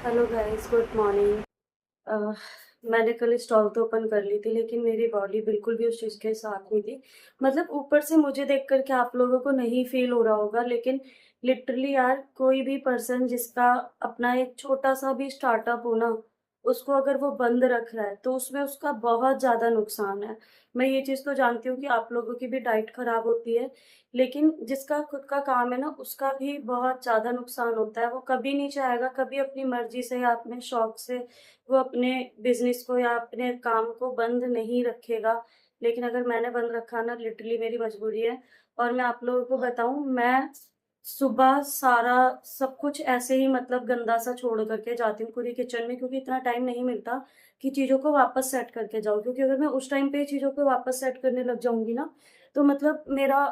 Hello guys, good morning. Uh, मैंने कल stall तो ओपन कर ली थी, लेकिन मेरी बॉडी बिल्कुल भी उस चीज़ के साथ नहीं थी। मतलब ऊपर से मुझे देख कर के आप लोगों को नहीं फ़ील हो रहा होगा, लेकिन लिटरली यार कोई भी पर्सन जिसका अपना एक छोटा-सा भी स्टार्टअप हो ना, उसको अगर वो बंद रख रहा है, तो उसमें उसका बहुत ज़्यादा नुकसान है। मैं ये चीज़ तो जानती हूँ कि आप लोगों की भी डाइट खराब होती है, लेकिन जिसका खुद का काम है ना, उसका भी बहुत ज़्यादा नुकसान होता है। वो कभी नहीं चाहेगा, कभी अपनी मर्ज़ी से या अपने शौक से वो अपने बिज़नेस को या अपने काम को बंद नहीं रखेगा। लेकिन अगर मैंने बंद रखा ना, लिटरली मेरी मजबूरी है। और मैं आप लोगों को बताऊँ, मैं सुबह सारा सब कुछ ऐसे ही मतलब गंदा-सा छोड़ कर के जाती हूँ पूरी किचन में, क्योंकि इतना टाइम नहीं मिलता कि चीज़ों को वापस सेट करके जाऊँ। क्योंकि अगर मैं उस टाइम पे चीज़ों को वापस सेट करने लग जाऊँगी ना, तो मतलब मेरा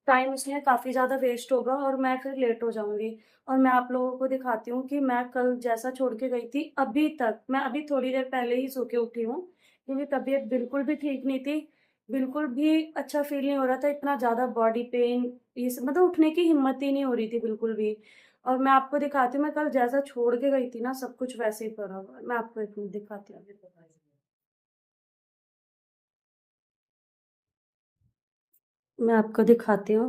टाइम उसमें काफ़ी ज़्यादा वेस्ट होगा और मैं फिर लेट हो जाऊँगी। और मैं आप लोगों को दिखाती हूँ कि मैं कल जैसा छोड़ के गई थी, अभी तक मैं अभी थोड़ी देर पहले ही सो के उठी हूँ, क्योंकि तबीयत बिल्कुल भी ठीक नहीं थी। बिल्कुल भी अच्छा फ़ील नहीं हो रहा था, इतना ज़्यादा बॉडी पेन, ये सब मतलब उठने की हिम्मत ही नहीं हो रही थी बिल्कुल भी। और मैं आपको दिखाती हूँ, मैं कल जैसा छोड़ के गई थी ना, सब कुछ वैसे ही पड़ा हुआ है। मैं आपको 1 मिनट दिखाती हूँ। मैं आपको दिखाती हूँ,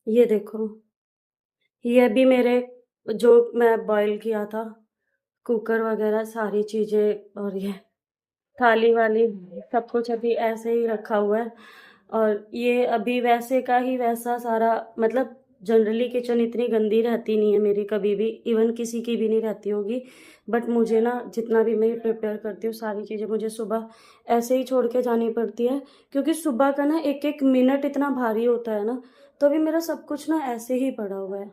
ये देखो, ये भी मेरे जो मैं बॉयल किया था, कुकर वगैरह सारी चीज़ें, और ये थाली-वाली सब कुछ अभी ऐसे ही रखा हुआ है। और ये अभी वैसे का ही वैसा सारा, मतलब जनरली किचन इतनी गंदी रहती नहीं है मेरी कभी भी, इवन किसी की भी नहीं रहती होगी। बट मुझे ना जितना भी मैं प्रिपेयर करती हूँ सारी चीज़ें मुझे सुबह ऐसे ही छोड़ के जानी पड़ती है, क्योंकि सुबह का ना एक-एक मिनट इतना भारी होता है ना, तो अभी मेरा सब कुछ ना ऐसे ही पड़ा हुआ है।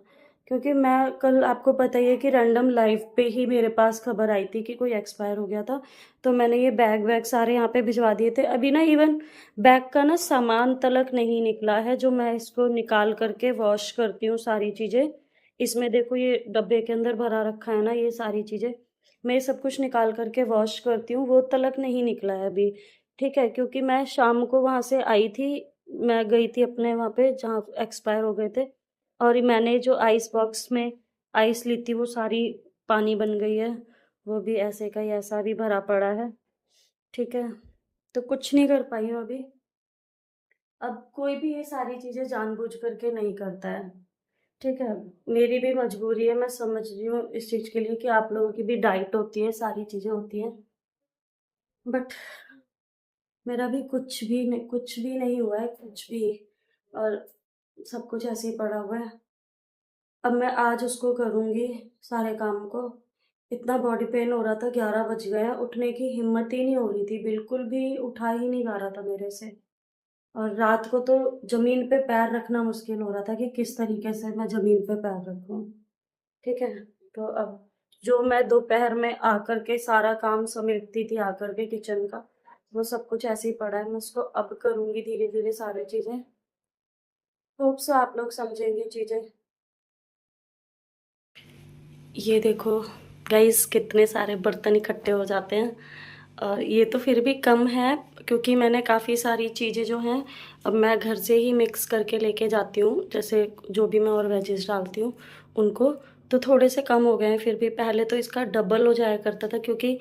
क्योंकि मैं कल, आपको पता ही है कि रैंडम लाइव पे ही मेरे पास खबर आई थी कि कोई एक्सपायर हो गया था। तो मैंने ये बैग वैग सारे यहाँ पे भिजवा दिए थे। अभी ना इवन बैग का ना सामान तलक नहीं निकला है, जो मैं इसको निकाल करके वॉश करती हूँ सारी चीज़ें। इसमें देखो ये डब्बे के अंदर भरा रखा है ना, ये सारी चीज़ें। मैं ये सब कुछ निकाल करके वॉश करती हूँ, वो तलक नहीं निकला है अभी। ठीक है? क्योंकि मैं शाम को वहाँ से आई थी, मैं गई थी अपने वहाँ पे जहाँ एक्सपायर हो गए थे। और ये मैंने जो आइस बॉक्स में आइस ली थी, वो सारी पानी बन गई है। वो भी ऐसे का ही ऐसा भी भरा पड़ा है। ठीक है? तो कुछ नहीं कर पाई हूँ अभी। अब कोई भी ये सारी चीज़ें जानबूझ कर के नहीं करता है। ठीक है? मेरी भी मजबूरी है, मैं समझ रही हूँ इस चीज़ के लिए कि आप लोगों की भी डाइट होती है, सारी चीज़ें होती हैं। बट मेरा भी कुछ भी नहीं हुआ है, कुछ भी। और सब कुछ ऐसे ही पड़ा हुआ है। अब मैं आज उसको करूँगी, सारे काम को। इतना बॉडी पेन हो रहा था, 11 बज गए हैं, उठने की हिम्मत ही नहीं हो रही थी, बिल्कुल भी उठा ही नहीं जा रहा था मेरे से। और रात को तो ज़मीन पे पैर रखना मुश्किल हो रहा था कि किस तरीके से मैं ज़मीन पे पैर रखूँ। ठीक है? तो अब जो मैं दोपहर में आकर के सारा काम समेटती थी आकर के किचन का, वो सब कुछ ऐसे ही पड़ा है। मैं उसको अब करूँगी धीरे-धीरे सारी चीज़ें। होप सो आप लोग समझेंगे चीज़ें। ये देखो गाइस, कितने सारे बर्तन इकट्ठे हो जाते हैं। और ये तो फिर भी कम है, क्योंकि मैंने काफ़ी सारी चीज़ें जो हैं अब मैं घर से ही मिक्स करके लेके जाती हूँ, जैसे जो भी मैं और वेजेस डालती हूँ उनको। तो थोड़े से कम हो गए हैं, फिर भी पहले तो इसका डबल हो जाया करता था, क्योंकि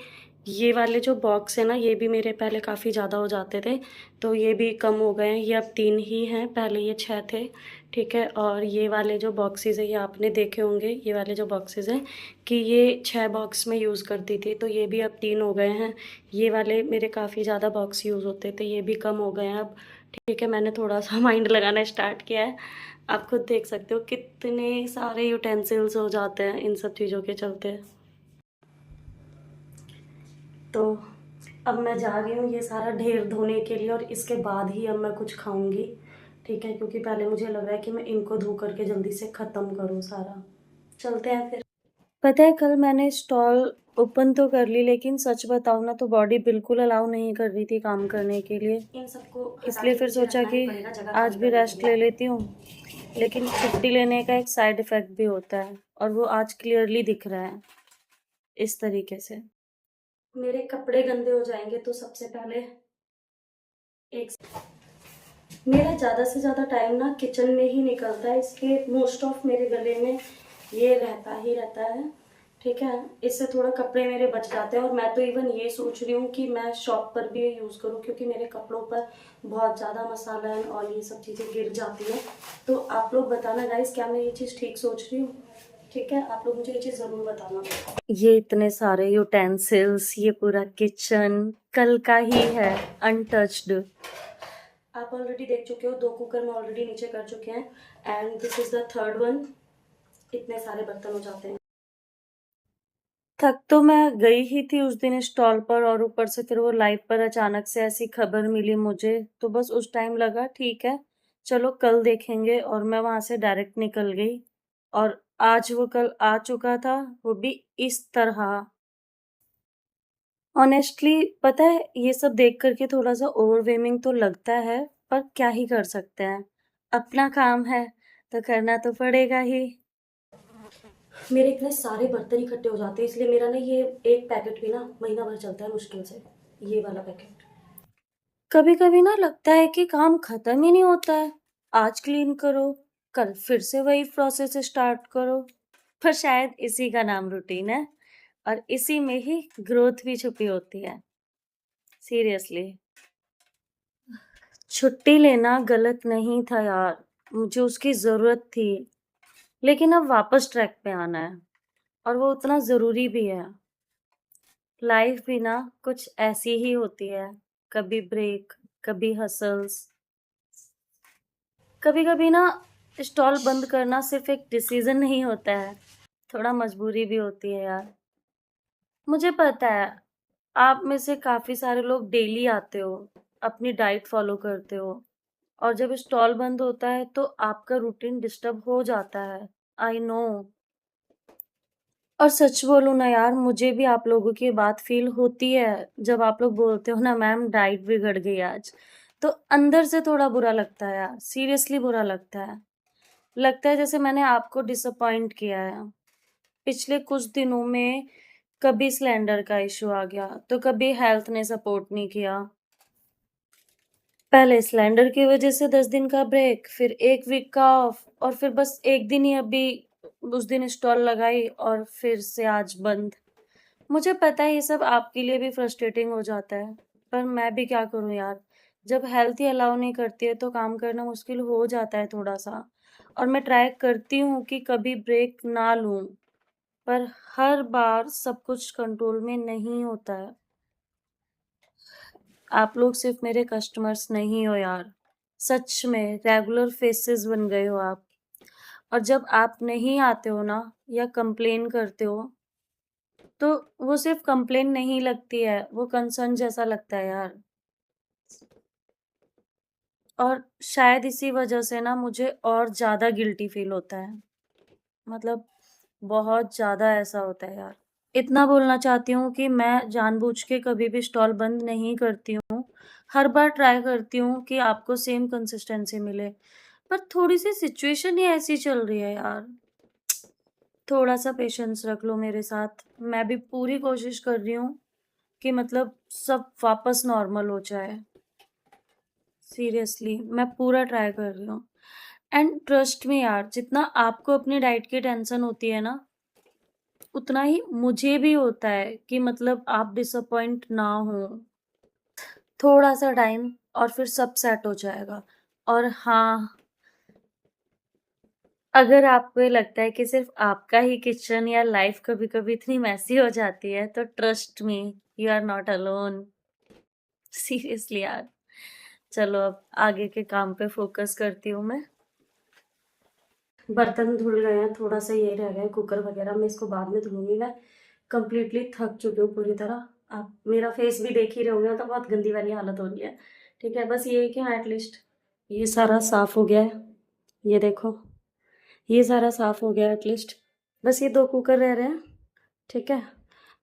ये वाले जो बॉक्स है ना, ये भी मेरे पहले काफ़ी ज़्यादा हो जाते थे। तो ये भी कम हो गए हैं, ये अब 3 ही हैं, पहले ये 6 थे। ठीक है? और ये वाले जो बॉक्सेस हैं, ये आपने देखे होंगे, ये वाले जो बॉक्सेस हैं कि ये 6 बॉक्स मैं यूज़ करती थी, तो ये भी अब 3 हो गए हैं। ये वाले मेरे काफ़ी ज़्यादा बॉक्स यूज़ होते थे, ये भी कम हो गए हैं अब। ठीक है? मैंने थोड़ा-सा माइंड लगाना स्टार्ट किया है। आप खुद देख सकते हो कितने सारे यूटेंसिल्स हो जाते हैं इन सब चीज़ों के चलते। तो अब मैं जा रही हूँ ये सारा ढेर धोने के लिए, और इसके बाद ही अब मैं कुछ खाऊँगी। ठीक है? क्योंकि पहले मुझे लग रहा है कि मैं इनको धो करके जल्दी से ख़त्म करूँ सारा। चलते हैं फिर। पता है, कल मैंने स्टॉल ओपन तो कर ली, लेकिन सच बताऊँ ना तो बॉडी बिल्कुल अलाउ नहीं कर रही थी काम करने के लिए। इन सबको इसलिए फिर सोचा कि आज भी रेस्ट ले लेती हूँ। लेकिन छुट्टी लेने का एक साइड इफ़ेक्ट भी होता है, और वो आज क्लियरली दिख रहा है इस तरीके से। मेरे कपड़े गंदे हो जाएँगे, तो सबसे पहले एक मेरा ज़्यादा से ज़्यादा टाइम ना किचन में ही निकलता है, इसलिए मोस्ट ऑफ मेरे गले में ये रहता ही रहता है, ठीक है। इससे थोड़ा कपड़े मेरे बच जाते हैं, और मैं तो इवन ये सोच रही हूँ कि मैं शॉप पर भी ये यूज़ करूँ, क्योंकि मेरे कपड़ों पर बहुत ज़्यादा मसाला है और ये सब चीज़ें गिर जाती हैं। तो आप लोग बताना गाइस, क्या मैं ये चीज़ ठीक सोच रही हूँ? ठीक है, आप लोग मुझे ये चीज़ ज़रूर बताना। ये इतने सारे यूटेंसिल्स, ये पूरा किचन कल का ही है, अनटच्ड। आप ऑलरेडी देख चुके हो, 2 कुकर में ऑलरेडी नीचे कर चुके हैं, and this is the third one. इतने सारे बर्तन हो जाते हैं। थक तो मैं गई ही थी उस दिन स्टॉल पर, और ऊपर से फिर वो लाइव पर अचानक से ऐसी खबर मिली मुझे, तो बस उस टाइम लगा ठीक है, चलो कल देखेंगे, और मैं वहां से डायरेक्ट निकल गई। और आज वो कल आ चुका था, वो भी इस तरह। ऑनेस्टली पता है, ये सब देख करके थोड़ा सा ओवरवेमिंग तो लगता है, पर क्या ही कर सकते हैं, अपना काम है तो करना तो पड़ेगा ही। मेरे इतने सारे बर्तन इकट्ठे हो जाते हैं, इसलिए मेरा ना ये एक पैकेट भी ना महीना भर चलता है मुश्किल से, ये वाला पैकेट। कभी कभी ना लगता है कि काम खत्म ही नहीं होता है, आज क्लीन करो, कल फिर से वही प्रोसेस स्टार्ट करो। पर शायद इसी का नाम रूटीन है, और इसी में ही ग्रोथ भी छुपी होती है। सीरियसली, छुट्टी लेना गलत नहीं था यार, मुझे उसकी जरूरत थी, लेकिन अब वापस ट्रैक पे आना है, और वो उतना जरूरी भी है। लाइफ भी ना कुछ ऐसी ही होती है, कभी ब्रेक, कभी हसल्स, कभी कभी ना स्टॉल बंद करना सिर्फ एक डिसीजन नहीं होता है, थोड़ा मजबूरी भी होती है यार। मुझे पता है, आप में से काफी सारे लोग डेली आते हो, अपनी डाइट फॉलो करते हो, और जब स्टॉल बंद होता है तो आपका रूटीन डिस्टर्ब हो जाता है। I know. और सच बोलूं ना यार, मुझे भी आप लोगों की बात फील होती है, जब आप लोग बोलते हो ना मैम डाइट बिगड़ गई आज, तो अंदर से थोड़ा बुरा लगता है यार, सीरियसली बुरा लगता है। लगता है जैसे मैंने आपको डिसअपॉइंट किया है। पिछले कुछ दिनों में कभी सिलेंडर का इशू आ गया, तो कभी हेल्थ ने सपोर्ट नहीं किया। पहले सिलेंडर की वजह से 10 दिन का ब्रेक, फिर 1 वीक का ऑफ, और फिर बस एक दिन ही अभी उस दिन स्टॉल लगाई, और फिर से आज बंद। मुझे पता है ये सब आपके लिए भी फ्रस्ट्रेटिंग हो जाता है, पर मैं भी क्या करूं यार, जब हेल्थ ही अलाउ नहीं करती है तो काम करना मुश्किल हो जाता है थोड़ा सा। और मैं ट्राई करती हूँ कि कभी ब्रेक ना लूं, पर हर बार सब कुछ कंट्रोल में नहीं होता है। आप लोग सिर्फ मेरे कस्टमर्स नहीं हो यार, सच में रेगुलर फेसेस बन गए हो आप। और जब आप नहीं आते हो ना, या कंप्लेन करते हो, तो वो सिर्फ कंप्लेन नहीं लगती है, वो कंसर्न जैसा लगता है यार। और शायद इसी वजह से ना मुझे और ज्यादा गिल्टी फील होता है, मतलब बहुत ज्यादा ऐसा होता है यार। इतना बोलना चाहती हूँ कि मैं जानबूझ के कभी भी स्टॉल बंद नहीं करती हूँ, हर बार ट्राई करती हूँ कि आपको सेम कंसिस्टेंसी मिले, पर थोड़ी सी सिचुएशन ही ऐसी चल रही है यार। थोड़ा सा पेशेंस रख लो मेरे साथ, मैं भी पूरी कोशिश कर रही हूँ कि मतलब सब वापस नॉर्मल हो जाए। सीरियसली मैं पूरा ट्राई कर रही हूँ, एंड ट्रस्ट मी यार, जितना आपको अपनी डाइट की टेंशन होती है ना, उतना ही मुझे भी होता है कि मतलब आप डिसअपॉइंट ना हो। थोड़ा सा टाइम और फिर सब सेट हो जाएगा। और हाँ, अगर आपको ये लगता है कि सिर्फ आपका ही किचन या लाइफ कभी कभी इतनी मैसी हो जाती है, तो trust me, you are not alone. Seriously यार, चलो अब आगे के काम पे फोकस करती हूँ मैं। बर्तन धुल गए हैं, थोड़ा सा ये रह गया है कुकर वगैरह, मैं इसको बाद में धुलूंगी। मैं कंप्लीटली थक चुकी हूँ पूरी तरह। आप मेरा फेस भी देख ही रहे होंगे, तो बहुत गंदी वाली हालत हो रही है। ठीक है, बस ये है कि हाँ एटलीस्ट ये सारा साफ हो गया है, ये देखो, ये सारा साफ हो गया है एटलीस्ट। बस ये 2 कुकर रह रहे हैं, ठीक है।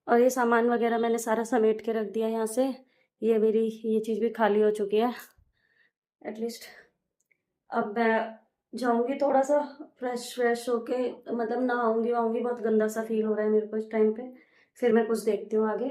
और ये सामान वगैरह मैंने सारा समेट के रख दिया यहाँ से, ये मेरी ये चीज़ भी खाली हो चुकी है एटलीस्ट। अब मैं जाऊंगी थोड़ा सा फ्रेश फ्रेश होके, मतलब नहाऊंगी वाऊंगी, बहुत गंदा सा फील हो रहा है मेरे को इस टाइम पे। फिर मैं कुछ देखती हूँ आगे।